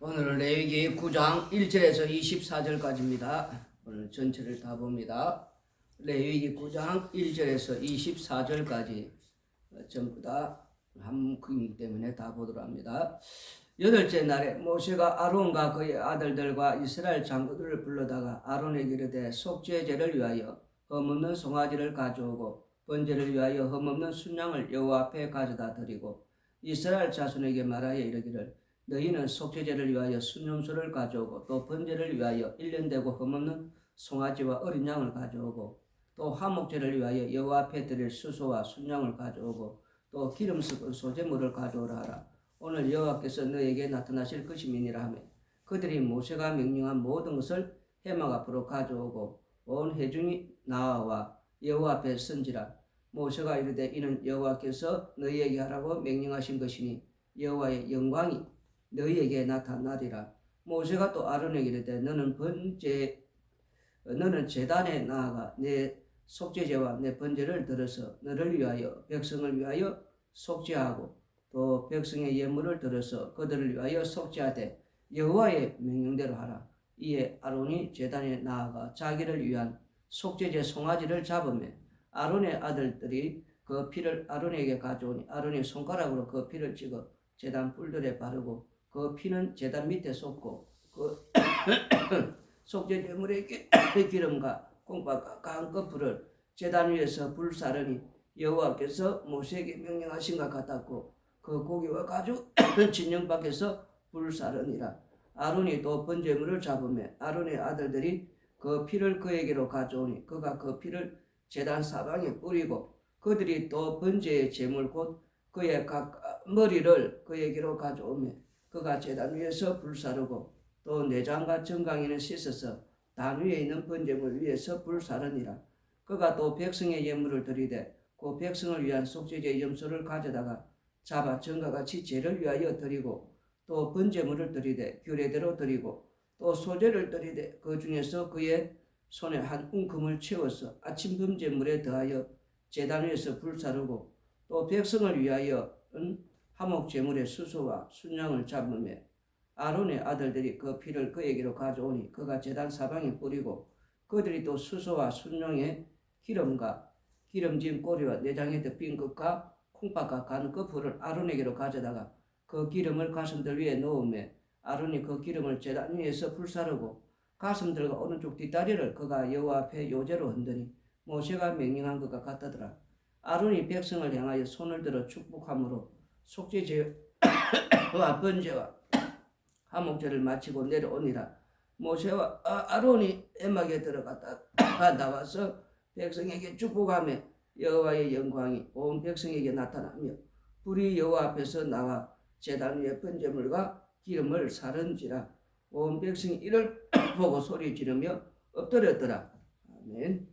오늘은 레위기 9장 1절에서 24절까지입니다. 오늘 전체를 다 봅니다. 레위기 9장 1절에서 24절까지 전부 다 한문이기 때문에 다 보도록 합니다. 여덟째 날에 모세가 아론과 그의 아들들과 이스라엘 장로들을 불러다가 아론에게 이르되 속죄제를 위하여 흠없는 송아지를 가져오고 번제를 위하여 흠없는 순양을 여호와 앞에 가져다 드리고 이스라엘 자손에게 말하여 이르기를 너희는 속죄제를 위하여 순염소를 가져오고 또 번제를 위하여 1년 되고 흠없는 송아지와 어린 양을 가져오고 또 화목제를 위하여 여호와 앞에 드릴 수소와 순양을 가져오고 또 기름 섞은 소제물을 가져오라 하라. 오늘 여호와께서 너에게 나타나실 것임이니라 하며 그들이 모세가 명령한 모든 것을 회막 앞으로 가져오고 온 회중이 나와 여호와 앞에 선지라. 모세가 이르되 이는 여호와께서 너희에게 하라고 명령하신 것이니 여호와의 영광이 너희에게 나타나리라. 모세가 또 아론에게 이르되 너는 제단에 나아가 내 속죄제와 내 번제를 들어서 너를 위하여 백성을 위하여 속죄하고 또 백성의 예물을 들어서 그들을 위하여 속죄하되 여호와의 명령대로 하라. 이에 아론이 제단에 나아가 자기를 위한 속죄제 송아지를 잡으며 아론의 아들들이 그 피를 아론에게 가져오니 아론이 손가락으로 그 피를 찍어 제단 뿔들에 바르고 그 피는 제단 밑에 쏟고 그 속죄제물의 기름과 콩밥과 강한 불을 제단 위에서 불사르니 여호와께서 모세에게 명령하신 것 같았고 그 고기와 가죽 진영 밖에서 불사르니라. 아론이 또 번제물을 잡으며 아론의 아들들이 그 피를 그에게로 가져오니 그가 그 피를 제단 사방에 뿌리고 그들이 또 번제의 제물 곧 그의 각 머리를 그에게로 가져오며 그가 제단 위에서 불사르고 또 내장과 정강이는 씻어서 단 위에 있는 번제물 위에서 불사르니라. 그가 또 백성의 예물을 드리되 그 백성을 위한 속죄제 염소를 가져다가 잡아 전과 같이 제를 위하여 드리고 또 번제물을 드리되 규례대로 드리고 또 소제를 드리되 그 중에서 그의 손에 한 웅큼을 채워서 아침 번제물에 더하여 제단 위에서 불사르고 또 백성을 위하여는 화목제물의 수소와 순양을 잡으며 아론의 아들들이 그 피를 그에게로 가져오니 그가 제단 사방에 뿌리고 그들이 또 수소와 순양의 기름과 기름진 꼬리와 내장에 덮인 것과 콩밥과 간 그 불을 아론에게로 가져다가 그 기름을 가슴들 위에 놓으며 아론이 그 기름을 제단 위에서 불사르고 가슴들과 오른쪽 뒷다리를 그가 여호와 앞에 요제로 흔드니 모세가 명령한 것과 같더라. 아론이 백성을 향하여 손을 들어 축복함으로 속죄제와 번제와 화목제를 마치고 내려오니라. 모세와 아론이 회막에 들어갔다 나와서 백성에게 축복하며 여호와의 영광이 온 백성에게 나타나며 불이 여호와 앞에서 나와 제단 위에 번제물과 기름을 사른지라. 온 백성이 이를 보고 소리 지르며 엎드렸더라. 아멘.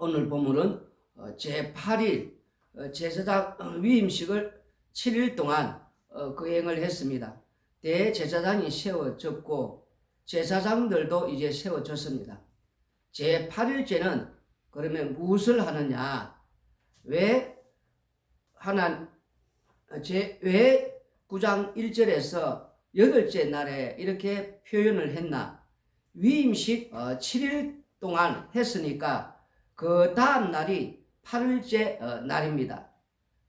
오늘 본문은 제8일 제사장 위임식을 7일 동안 거행을 했습니다. 대제사장이 세워졌고 제사장들도 이제 세워졌습니다. 제8일째는 그러면 무엇을 하느냐? 왜 9장 1절에서 8째 날에 이렇게 표현을 했나? 위임식 7일 동안 했으니까 그 다음 날이 8일째 날입니다.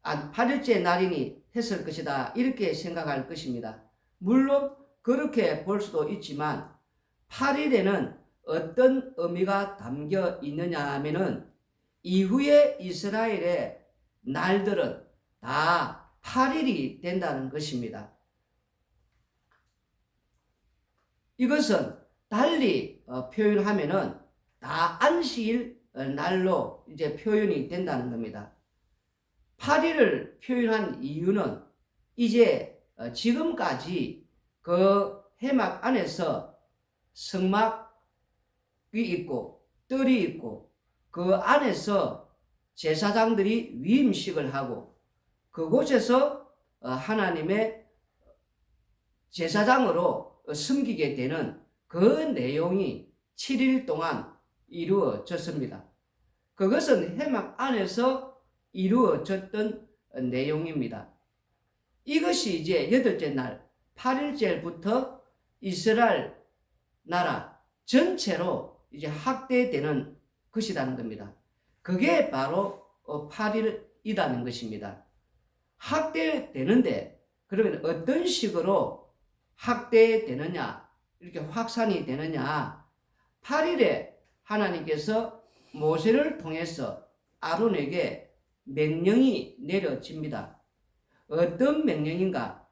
8일째 날이니 했을 것이다 이렇게 생각할 것입니다. 물론 그렇게 볼 수도 있지만 8일에는 어떤 의미가 담겨 있느냐 하면은 이후에 이스라엘의 날들은 다 8일이 된다는 것입니다. 이것은 달리 표현하면은 다 안식일 날로 이제 표현이 된다는 겁니다. 8일을 표현한 이유는 이제 지금까지 그 회막 안에서 성막이 있고 뜰이 있고 그 안에서 제사장들이 위임식을 하고 그곳에서 하나님의 제사장으로 섬기게 되는 그 내용이 7일 동안 이루어졌습니다. 그것은 회막 안에서 이루어졌던 내용입니다. 이것이 이제 8째 날 8일째부터 이스라엘 나라 전체로 이제 확대되는 것이라는 겁니다. 그게 바로 8일이라는 것입니다. 확대되는데 그러면 어떤 식으로 확대되느냐, 이렇게 확산이 되느냐. 8일에 하나님께서 모세를 통해서 아론에게 명령이 내려집니다. 어떤 명령인가?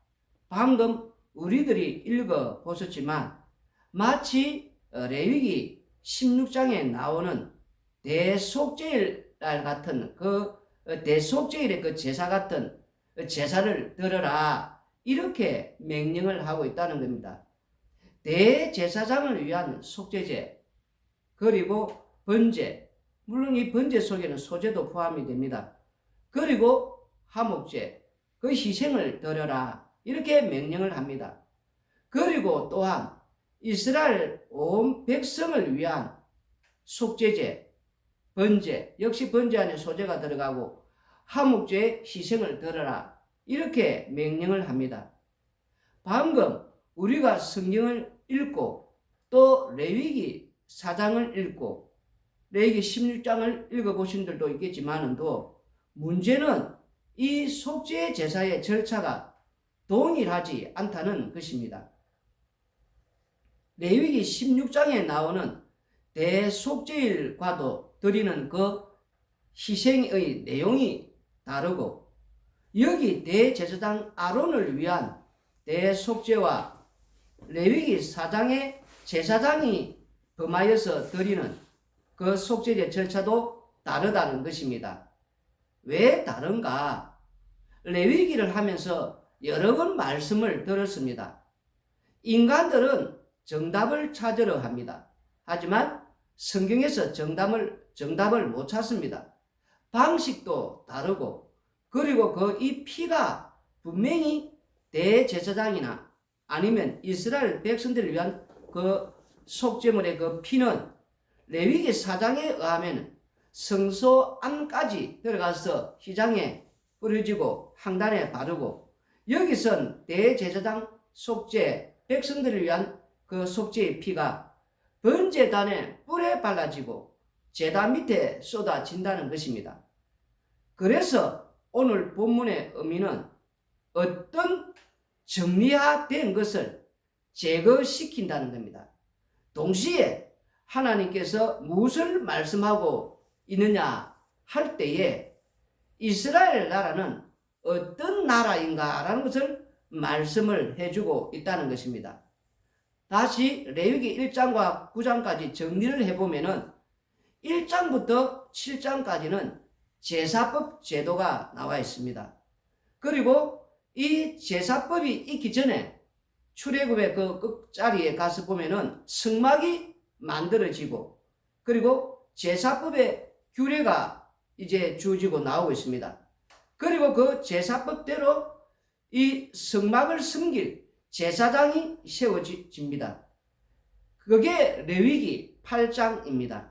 방금 우리들이 읽어 보셨지만 마치 레위기 16장에 나오는 대속죄일 날 같은 대속죄일의 그 제사 같은 제사를 드려라, 이렇게 명령을 하고 있다는 겁니다. 대제사장을 위한 속죄제, 그리고 번제, 물론 이 번제 속에는 소제도 포함이 됩니다. 그리고 화목제, 그 희생을 드려라, 이렇게 명령을 합니다. 그리고 또한 이스라엘 온 백성을 위한 속죄제, 번제, 역시 번제 안에 소제가 들어가고 화목제에 희생을 드려라, 이렇게 명령을 합니다. 방금 우리가 성경을 읽고 또 레위기 4장을 읽고 레위기 16장을 읽어보신 분들도 있겠지만도 문제는 이 속죄 제사의 절차가 동일하지 않다는 것입니다. 레위기 16장에 나오는 대속죄일과도 드리는 그 희생의 내용이 다르고, 여기 대제사장 아론을 위한 대속죄와 레위기 4장의 제사장이 범하여서 드리는 그 속죄제 절차도 다르다는 것입니다. 왜 다른가? 레위기를 하면서 여러 번 말씀을 들었습니다. 인간들은 정답을 찾으려 합니다. 하지만 성경에서 정답을 못 찾습니다. 방식도 다르고, 그리고 이 피가 분명히 대제사장이나 아니면 이스라엘 백성들을 위한 그 속죄물의 그 피는 레위기 4장에 의하면 성소 안까지 들어가서 휘장에 뿌려지고 항단에 바르고, 여기선 대제사장 속죄, 백성들을 위한 그 속죄의 피가 번제단의 뿔에 발라지고 제단 밑에 쏟아진다는 것입니다. 그래서 오늘 본문의 의미는 어떤 정리화된 것을 제거시킨다는 겁니다. 동시에 하나님께서 무엇을 말씀하고 있느냐 할 때에 이스라엘 나라는 어떤 나라인가라는 것을 말씀을 해주고 있다는 것입니다. 다시 레위기 1장과 9장까지 정리를 해보면은 1장부터 7장까지는 제사법 제도가 나와 있습니다. 그리고 이 제사법이 있기 전에 출애굽의 그 끝자리에 가서 보면은 성막이 만들어지고, 그리고 제사법의 규례가 이제 주어지고 나오고 있습니다. 그리고 그 제사법대로 이 성막을 섬길 제사장이 세워집니다. 그게 레위기 8장입니다.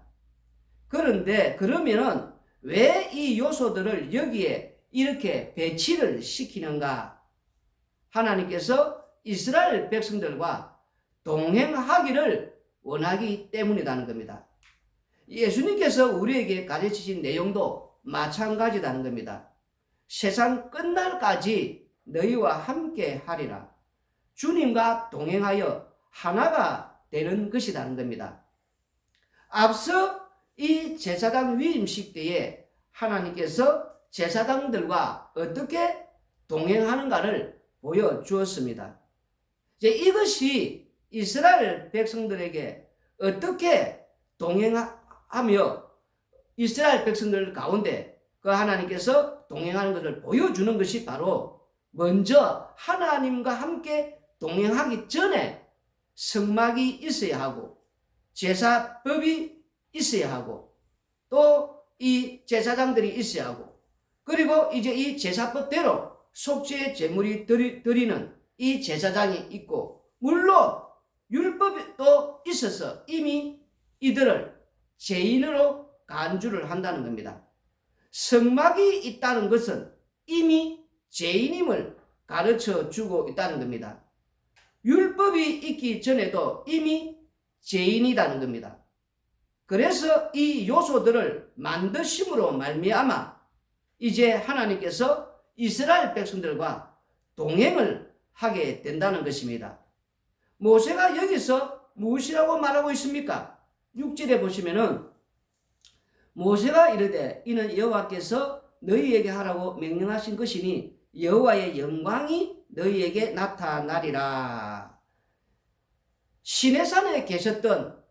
그런데 그러면은 왜 이 요소들을 여기에 이렇게 배치를 시키는가? 하나님께서 이스라엘 백성들과 동행하기를 원하기 때문이라는 겁니다. 예수님께서 우리에게 가르치신 내용도 마찬가지라는 겁니다. 세상 끝날까지 너희와 함께 하리라. 주님과 동행하여 하나가 되는 것이라는 겁니다. 앞서 이 제사장 위임식 때에 하나님께서 제사장들과 어떻게 동행하는가를 보여주었습니다. 이제 이것이 이스라엘 백성들에게 어떻게 동행하며 이스라엘 백성들 가운데 그 하나님께서 동행하는 것을 보여주는 것이 바로 먼저 하나님과 함께 동행하기 전에 성막이 있어야 하고 제사법이 있어야 하고 또 이 제사장들이 있어야 하고, 그리고 이제 이 제사법대로 속죄 제물이 드리는 이 제사장이 있고, 물론 율법도 있어서 이미 이들을 죄인으로 간주를 한다는 겁니다. 성막이 있다는 것은 이미 죄인임을 가르쳐 주고 있다는 겁니다. 율법이 있기 전에도 이미 죄인이라는 겁니다. 그래서 이 요소들을 만드심으로 말미암아 이제 하나님께서 이스라엘 백성들과 동행을 하게 된다는 것입니다. 모세가 여기서 무엇이라고 말하고 있습니까? 6절에 보시면은 모세가 이르되 이는 여호와께서 너희에게 하라고 명령하신 것이니 여호와의 영광이 너희에게 나타나리라. 시내산에 계셨던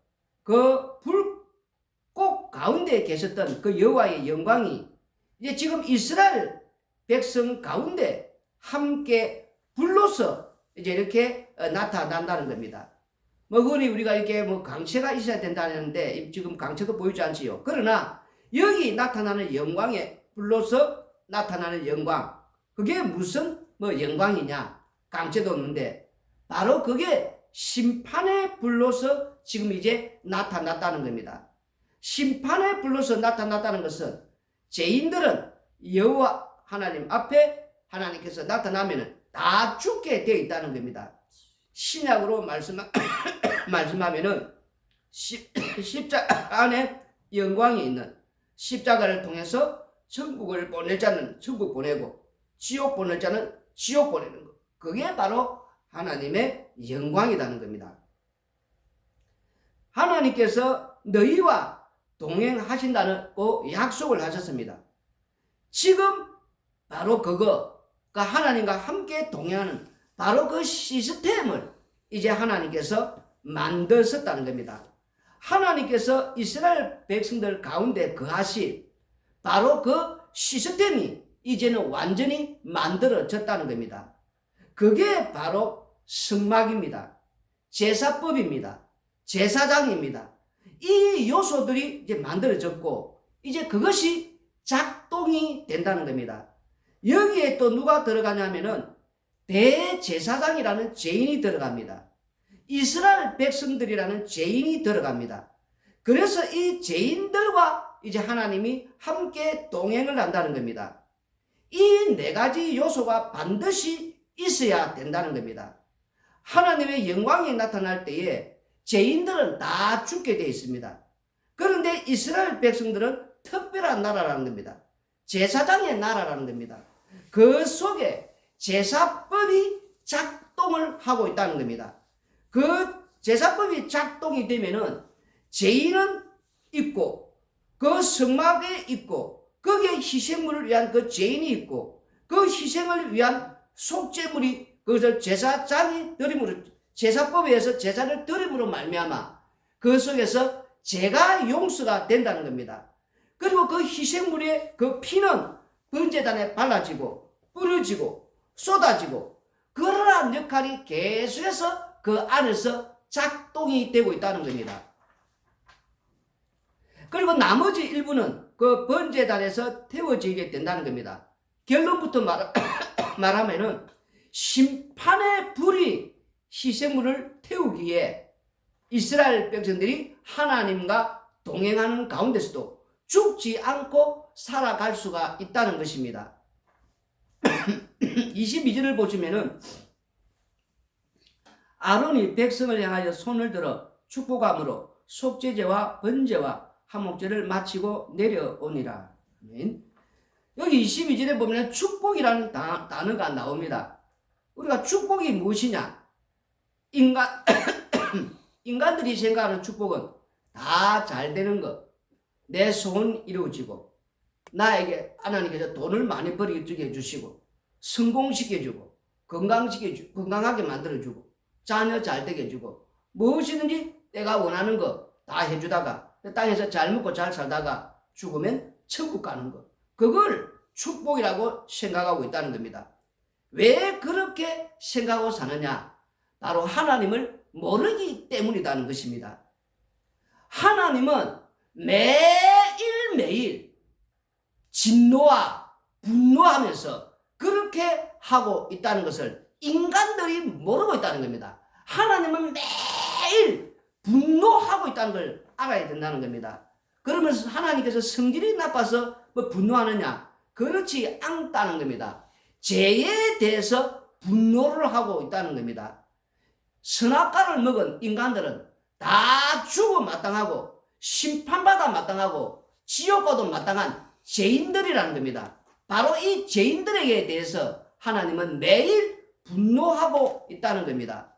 그 불꽃 가운데 계셨던 그 여호와의 영광이 이제 지금 이스라엘 백성 가운데 함께 불로서 이제 이렇게 나타난다는 겁니다. 흔히 우리가 이렇게 강체가 있어야 된다는데 지금 강체도 보이지 않지요. 그러나 여기 나타나는 영광에 불로서 나타나는 영광, 그게 무슨 영광이냐? 강체도 없는데 바로 그게 심판의 불로서 지금 이제 나타났다는 겁니다. 심판의 불로서 나타났다는 것은 죄인들은 여호와 하나님 앞에 하나님께서 나타나면 다 죽게 되어 있다는 겁니다. 신약으로 말씀하면은 십자가 안에 영광이 있는 십자가를 통해서 천국을 보낼 자는 천국 보내고 지옥 보낼 자는 지옥 보내는 것. 그게 바로 하나님의 영광이라는 겁니다. 하나님께서 너희와 동행하신다고 약속을 하셨습니다. 지금 바로 그러니까 하나님과 함께 동행하는 바로 그 시스템을 이제 하나님께서 만드셨다는 겁니다. 하나님께서 이스라엘 백성들 가운데 거하실 바로 그 시스템이 이제는 완전히 만들어졌다는 겁니다. 그게 바로 성막입니다. 제사법입니다. 제사장입니다. 이 요소들이 이제 만들어졌고 이제 그것이 작동이 된다는 겁니다. 여기에 또 누가 들어가냐면은 대제사장이라는 죄인이 들어갑니다. 이스라엘 백성들이라는 죄인이 들어갑니다. 그래서 이 죄인들과 이제 하나님이 함께 동행을 한다는 겁니다. 이 네 가지 요소가 반드시 있어야 된다는 겁니다. 하나님의 영광이 나타날 때에 죄인들은 다 죽게 되어 있습니다. 그런데 이스라엘 백성들은 특별한 나라라는 겁니다. 제사장의 나라라는 겁니다. 그 속에 제사법이 작동을 하고 있다는 겁니다. 그 제사법이 작동이 되면은 죄인은 있고 그 성막에 있고 거기에 희생물을 위한 그 죄인이 있고 그 희생을 위한 속죄물이 그것을 제사장이 드림으로 제사법에 의해서 제사를 드림으로 말미암아 그 속에서 죄가 용서가 된다는 겁니다. 그리고 그 희생물의 그 피는 번제단에 발라지고 뿌려지고 쏟아지고 그러한 역할이 계속해서 그 안에서 작동이 되고 있다는 겁니다. 그리고 나머지 일부는 그 번제단에서 태워지게 된다는 겁니다. 결론부터 말하면은 심판의 불이 희생물을 태우기에 이스라엘 백성들이 하나님과 동행하는 가운데서도 죽지 않고 살아갈 수가 있다는 것입니다. 22절을 보시면은 아론이 백성을 향하여 손을 들어 축복함으로 속죄제와 번제와 화목제를 마치고 내려오니라. 여기 22절에 보면 축복이라는 단어가 나옵니다. 우리가 축복이 무엇이냐? 인간들이 생각하는 축복은 다 잘 되는 것, 내 소원 이루어지고 나에게 하나님께서 돈을 많이 벌게 해주시고 성공시켜주고 건강하게 만들어주고 자녀 잘 되게 해주고 무엇이든지 내가 원하는 거 다 해주다가 땅에서 잘 먹고 잘 살다가 죽으면 천국 가는 것, 그걸 축복이라고 생각하고 있다는 겁니다. 왜 그렇게 생각하고 사느냐? 바로 하나님을 모르기 때문이라는 것입니다. 하나님은 매일매일 진노와 분노하면서 그렇게 하고 있다는 것을 인간들이 모르고 있다는 겁니다. 하나님은 매일 분노하고 있다는 걸 알아야 된다는 겁니다. 그러면서 하나님께서 성질이 나빠서 분노하느냐? 그렇지 않다는 겁니다. 죄에 대해서 분노를 하고 있다는 겁니다. 선악과를 먹은 인간들은 다 죽어 마땅하고 심판받아 마땅하고 지옥과도 마땅한 죄인들이라는 겁니다. 바로 이 죄인들에게 대해서 하나님은 매일 분노하고 있다는 겁니다.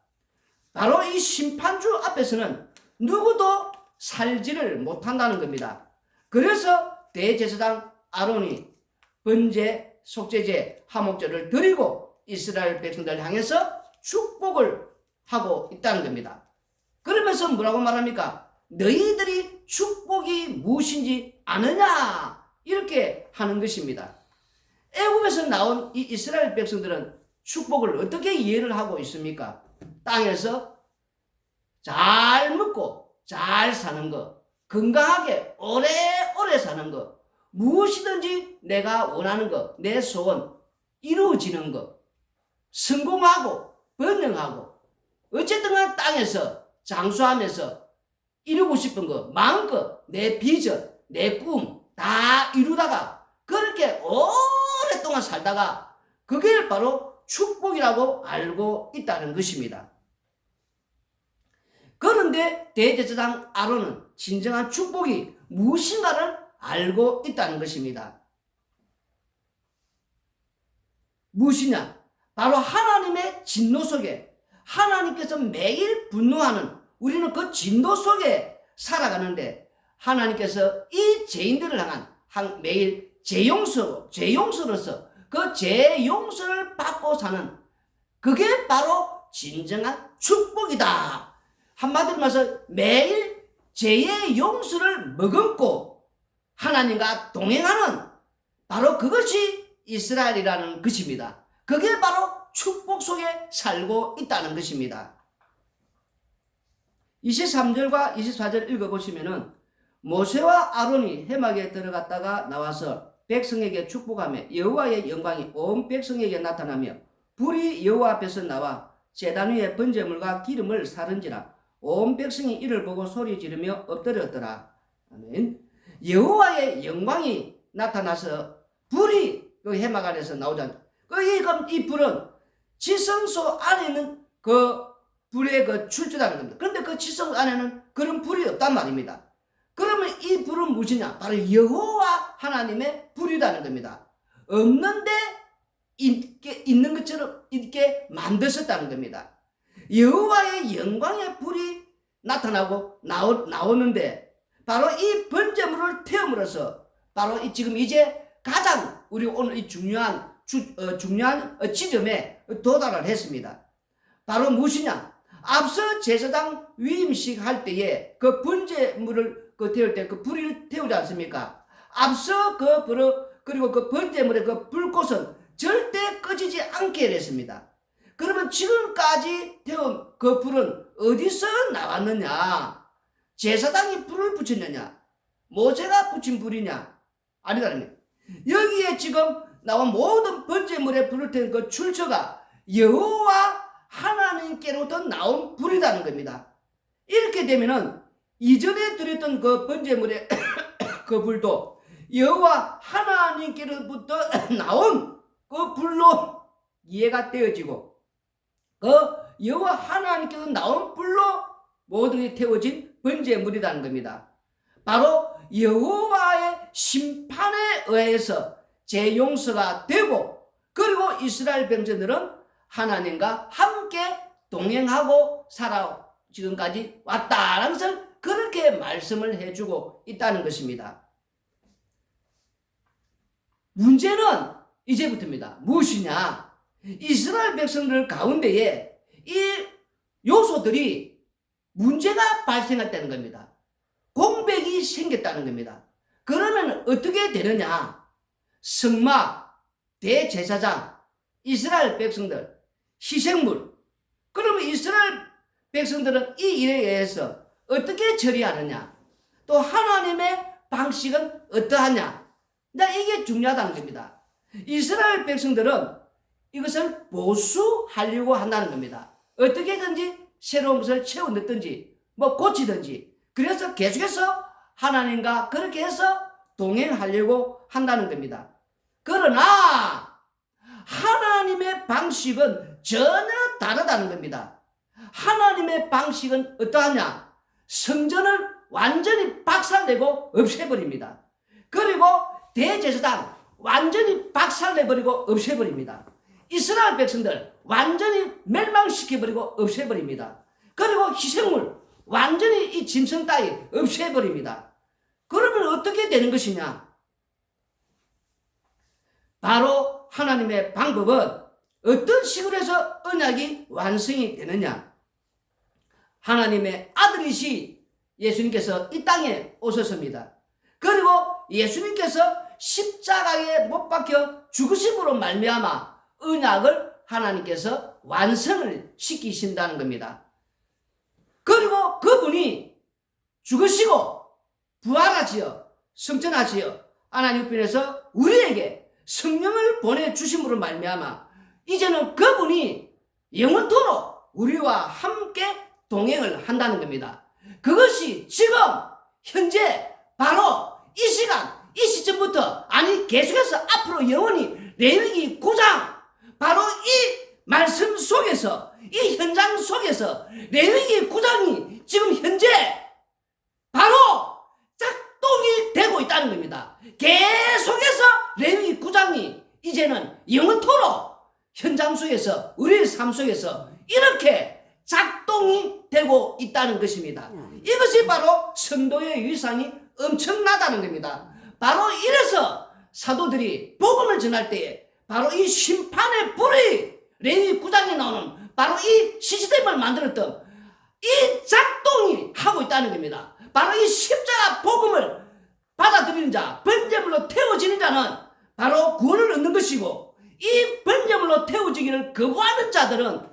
바로 이 심판주 앞에서는 누구도 살지를 못한다는 겁니다. 그래서 대제사장 아론이 번제, 속죄제, 화목제를 드리고 이스라엘 백성들을 향해서 축복을 하고 있다는 겁니다. 그러면서 뭐라고 말합니까? 너희들이 축복이 무엇인지 아느냐? 이렇게 하는 것입니다. 애굽에서 나온 이 이스라엘 백성들은 축복을 어떻게 이해를 하고 있습니까? 땅에서 잘 먹고 잘 사는 것, 건강하게 오래오래 사는 것, 무엇이든지 내가 원하는 것, 내 소원 이루어지는 것, 성공하고 번영하고 어쨌든 간 땅에서 장수하면서 이루고 싶은 것 마음껏 내 비전, 내 꿈 다 이루다가 그렇게 오랫동안 살다가 그게 바로 축복이라고 알고 있다는 것입니다. 그런데 대제사장 아론은 진정한 축복이 무엇인가를 알고 있다는 것입니다. 무엇이냐? 바로 하나님의 진노 속에 하나님께서 매일 분노하는 우리는 그 진노 속에 살아가는데 하나님께서 이 죄인들을 향한 매일 죄용서로서 그 죄용서를 받고 사는 그게 바로 진정한 축복이다. 한마디로 말해서 매일 죄의 용서를 머금고 하나님과 동행하는 바로 그것이 이스라엘이라는 것입니다. 그게 바로 축복 속에 살고 있다는 것입니다. 23절과 24절 읽어보시면은 모세와 아론이 회막에 들어갔다가 나와서 백성에게 축복하며 여호와의 영광이 온 백성에게 나타나며 불이 여호와 앞에서 나와 제단 위에 번제물과 기름을 사른지라 온 백성이 이를 보고 소리 지르며 엎드렸더라. 아멘. 여호와의 영광이 나타나서 불이 그 회막 안에서 나오잖아요. 이 불은 지성소 안에는 그 불의 그 출주라는 겁니다. 그런데 그 지성소 안에는 그런 불이 없단 말입니다. 그러면 이 불은 무엇이냐? 바로 여호와 하나님의 불이라는 겁니다. 없는데 있는 것처럼 있게 만드셨다는 겁니다. 여호와의 영광의 불이 나타나고 나오는데 바로 이 번제물을 태움으로써 바로 지금 이제 가장 우리 오늘 이 중요한 지점에 도달을 했습니다. 바로 무엇이냐? 앞서 제사장 위임식 할 때에 그 번제물을 태울 때 그 불을 태우지 않습니까? 앞서 그 불을 그리고 그 번제물의 그 불꽃은 절대 꺼지지 않게 했습니다. 그러면 지금까지 태운 그 불은 어디서 나왔느냐? 제사장이 불을 붙였느냐? 모세가 붙인 불이냐? 아니다는 여기에 지금 나온 모든 번제물에 불을 태운 그 출처가 여호와 하나님께로부터 나온 불이라는 겁니다. 이렇게 되면은 이전에 드렸던 그 번제물의 그 불도 여호와 하나님께로부터 나온 그 불로 이해가 되어지고 그 여호와 하나님께서 나온 불로 모든 게 태워진 번제물이라는 겁니다. 바로 여호와의 심판에 의해서 재용서가 되고 그리고 이스라엘 백성들은 하나님과 함께 동행하고 살아 지금까지 왔다라는 것을 그렇게 말씀을 해주고 있다는 것입니다. 문제는 이제부터입니다. 무엇이냐? 이스라엘 백성들 가운데에 이 요소들이 문제가 발생했다는 겁니다. 공백이 생겼다는 겁니다. 그러면 어떻게 되느냐? 성막, 대제사장, 이스라엘 백성들, 희생물. 그러면 이스라엘 백성들은 이 일에 의해서 어떻게 처리하느냐? 또 하나님의 방식은 어떠하냐? 이게 중요하다는 겁니다. 이스라엘 백성들은 이것을 보수하려고 한다는 겁니다. 어떻게든지 새로운 것을 채워 넣든지 고치든지 그래서 계속해서 하나님과 그렇게 해서 동행하려고 한다는 겁니다. 그러나 하나님의 방식은 전혀 다르다는 겁니다. 하나님의 방식은 어떠하냐? 성전을 완전히 박살내고 없애버립니다. 그리고 대제사장 완전히 박살내버리고 없애버립니다. 이스라엘 백성들 완전히 멸망시켜버리고 없애버립니다. 그리고 희생물 완전히 이 짐승 따위 없애버립니다. 그러면 어떻게 되는 것이냐? 바로 하나님의 방법은 어떤 식으로 해서 언약이 완성이 되느냐? 하나님의 아들이시 예수님께서 이 땅에 오셨습니다. 그리고 예수님께서 십자가에 못 박혀 죽으심으로 말미암아 언약을 하나님께서 완성을 시키신다는 겁니다. 그리고 그분이 죽으시고 부활하시어 승천하시어 하나님 편에서 우리에게 성령을 보내주심으로 말미암아 이제는 그분이 영원토록 우리와 함께 동행을 한다는 겁니다. 그것이 지금 현재 바로 이 시간 이 시점부터 아니 계속해서 앞으로 영원히 레위기 9장 바로 이 말씀 속에서 이 현장 속에서 레위기 9장이 지금 현재 바로 작동이 되고 있다는 겁니다. 계속해서 레위기 9장이 이제는 영원토록 현장 속에서 우리의 삶 속에서 이렇게 작동이 되고 있다는 것입니다. 이것이 바로 성도의 위상이 엄청나다는 겁니다. 바로 이래서 사도들이 복음을 전할 때에 바로 이 심판의 불이 레위기 9장에 나오는 바로 이 시스템을 만들었던 이 작동이 하고 있다는 겁니다. 바로 이 십자가 복음을 받아들이는 자, 번제물로 태워지는 자는 바로 구원을 얻는 것이고 이 번제물로 태워지기를 거부하는 자들은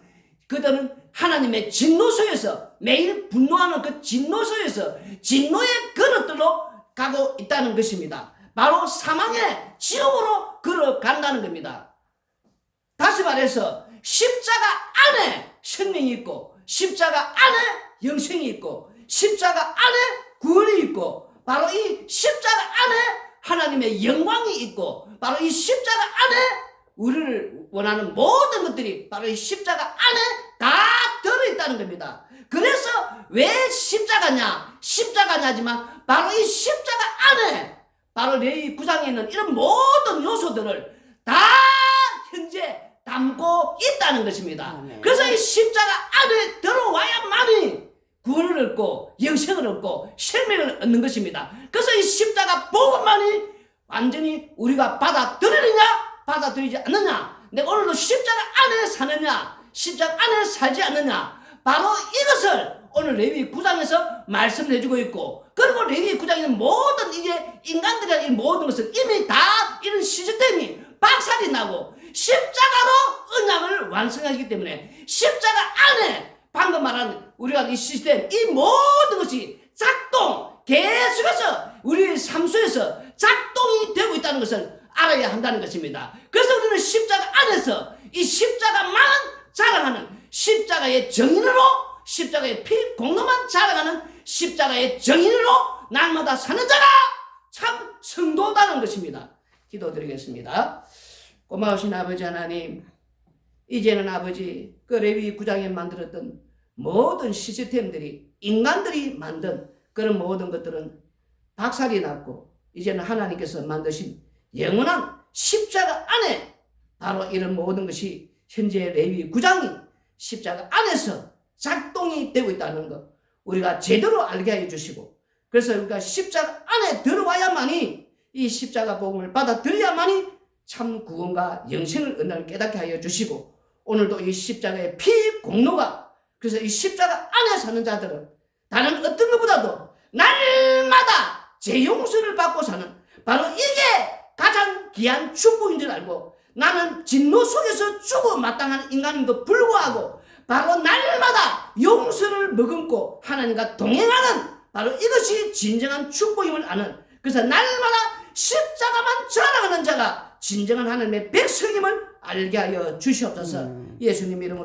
그들은 하나님의 진노 속에서 매일 분노하는 그 진노 속에서 진노의 그릇들로 가고 있다는 것입니다. 바로 사망의 지옥으로 걸어간다는 겁니다. 다시 말해서 십자가 안에 생명이 있고 십자가 안에 영생이 있고 십자가 안에 구원이 있고 바로 이 십자가 안에 하나님의 영광이 있고 바로 이 십자가 안에 우리를 원하는 모든 것들이 바로 이 십자가 안에 다 들어있다는 겁니다. 그래서 왜 십자가냐? 십자가냐지만 바로 이 십자가 안에 바로 레위기 9장에 있는 이런 모든 요소들을 다 현재 담고 있다는 것입니다. 그래서 이 십자가 안에 들어와야만이 구원을 얻고 영생을 얻고 생명을 얻는 것입니다. 그래서 이 십자가 복음만이 완전히 우리가 받아들이느냐 받아들이지 않느냐, 내가 오늘도 십자가 안에 사느냐 십자가 안에 살지 않느냐, 바로 이것을 오늘 레위기 9장에서 말씀을 해주고 있고, 그리고 레위기 9장에는 모든 이제 인간들의 이 모든 것을 이미 다 이런 시스템이 박살이 나고 십자가로 언약을 완성하기 때문에 십자가 안에 방금 말한 우리가 이 시스템 이 모든 것이 작동 계속해서 우리의 삶 속에서 작동이 되고 있다는 것을 알아야 한다는 것입니다. 그래서 우리는 십자가 안에서 이 십자가만 자랑하는 십자가의 정인으로 십자가의 피 공로만 자랑하는 십자가의 정인으로 날마다 사는 자가 참 성도다는 것입니다. 기도드리겠습니다. 고마우신 아버지 하나님, 이제는 아버지 그 레위기 9장에 만들었던 모든 시스템들이 인간들이 만든 그런 모든 것들은 박살이 났고 이제는 하나님께서 만드신 영원한 십자가 안에 바로 이런 모든 것이 현재 레위기 9장이 십자가 안에서 작동이 되고 있다는 것 우리가 제대로 알게 해 주시고, 그래서 우리가 십자가 안에 들어와야만이 이 십자가 복음을 받아들여야만이 참 구원과 영생을 은혜를 깨닫게 하여 주시고, 오늘도 이 십자가의 피 공로가, 그래서 이 십자가 안에 사는 자들은 다른 어떤 것보다도 날마다 제 용서를 받고 사는 바로 이게 가장 귀한 축복인 줄 알고, 나는 진노 속에서 죽어 마땅한 인간임도 불구하고 바로 날마다 용서를 머금고 하나님과 동행하는 바로 이것이 진정한 축복임을 아는, 그래서 날마다 십자가만 자랑하는 자가 진정한 하나님의 백성임을 알게 하여 주시옵소서. 예수님 이름으로